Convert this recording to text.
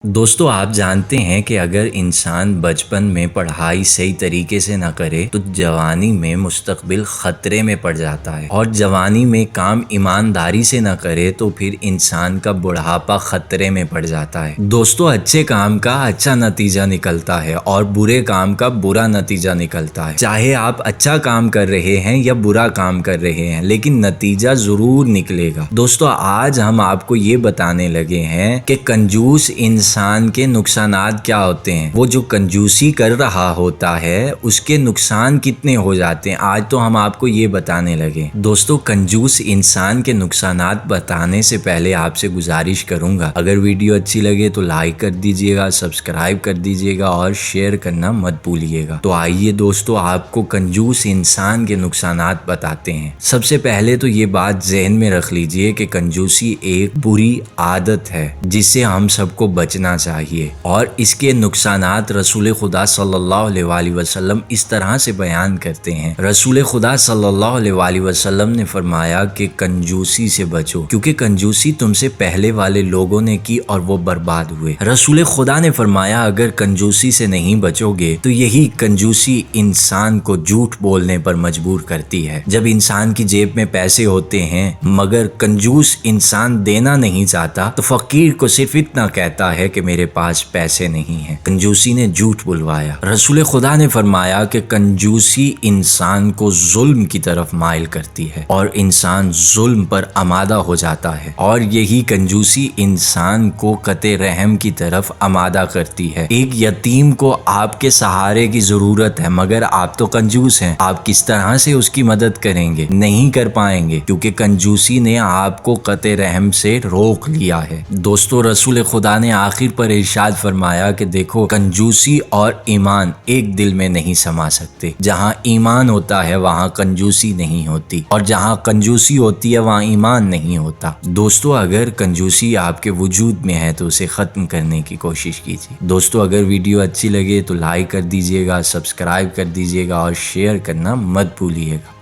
دوستو آپ جانتے ہیں کہ اگر انسان بچپن میں پڑھائی صحیح طریقے سے نہ کرے تو جوانی میں مستقبل خطرے میں پڑ جاتا ہے، اور جوانی میں کام ایمانداری سے نہ کرے تو پھر انسان کا بڑھاپا خطرے میں پڑ جاتا ہے۔ دوستو اچھے کام کا اچھا نتیجہ نکلتا ہے اور برے کام کا برا نتیجہ نکلتا ہے۔ چاہے آپ اچھا کام کر رہے ہیں یا برا کام کر رہے ہیں لیکن نتیجہ ضرور نکلے گا۔ دوستو آج ہم آپ کو یہ بتانے لگے ہیں کہ کنجوس انسان کے نقصانات کیا ہوتے ہیں۔ وہ جو کنجوسی کر رہا ہوتا ہے اس کے نقصان کتنے ہو جاتے ہیں، آج تو ہم آپ کو یہ بتانے لگے۔ دوستو کنجوس انسان کے نقصانات بتانے سے پہلے آپ سے گزارش کروں گا، اگر ویڈیو اچھی لگے تو لائک کر دیجئے گا، سبسکرائب کر دیجئے گا اور شیئر کرنا مت بھولیے گا۔ تو آئیے دوستو آپ کو کنجوس انسان کے نقصانات بتاتے ہیں۔ سب سے پہلے تو یہ بات ذہن میں رکھ لیجئے کہ کنجوسی ایک بری عادت ہے جس سے ہم سب کو بچنا چاہیے، اور اس کے نقصانات رسول خدا صلی اللہ علیہ وآلہ وسلم اس طرح سے بیان کرتے ہیں۔ رسول خدا صلی اللہ علیہ وآلہ وسلم نے فرمایا کہ کنجوسی سے بچو، کیونکہ کنجوسی تم سے پہلے والے لوگوں نے کی اور وہ برباد ہوئے۔ رسول خدا نے فرمایا اگر کنجوسی سے نہیں بچو گے تو یہی کنجوسی انسان کو جھوٹ بولنے پر مجبور کرتی ہے۔ جب انسان کی جیب میں پیسے ہوتے ہیں مگر کنجوس انسان دینا نہیں چاہتا تو فقیر کو صرف اتنا کہتا ہے کہ میرے پاس پیسے نہیں ہیں۔ کنجوسی نے جھوٹ بلوایا۔ رسول خدا نے فرمایا کہ کنجوسی انسان کو ظلم کی طرف مائل کرتی ہے اور انسان ظلم پر آمادہ ہو جاتا ہے، اور یہی کنجوسی انسان کو قطع رحم کی طرف آمادہ کرتی ہے۔ ایک یتیم کو آپ کے سہارے کی ضرورت ہے مگر آپ تو کنجوس ہیں، آپ کس طرح سے اس کی مدد کریں گے؟ نہیں کر پائیں گے، کیونکہ کنجوسی نے آپ کو قطع رحم سے روک لیا ہے۔ دوستو رسول خدا نے آخر پر ارشاد فرمایا کہ دیکھو کنجوسی اور ایمان ایک دل میں نہیں سما سکتے۔ جہاں ایمان ہوتا ہے وہاں کنجوسی نہیں ہوتی، اور جہاں کنجوسی ہوتی ہے وہاں ایمان نہیں ہوتا۔ دوستو اگر کنجوسی آپ کے وجود میں ہے تو اسے ختم کرنے کی کوشش کیجیے۔ دوستو اگر ویڈیو اچھی لگے تو لائک کر دیجیے گا، سبسکرائب کر دیجیے گا اور شیئر کرنا مت بھولیے گا۔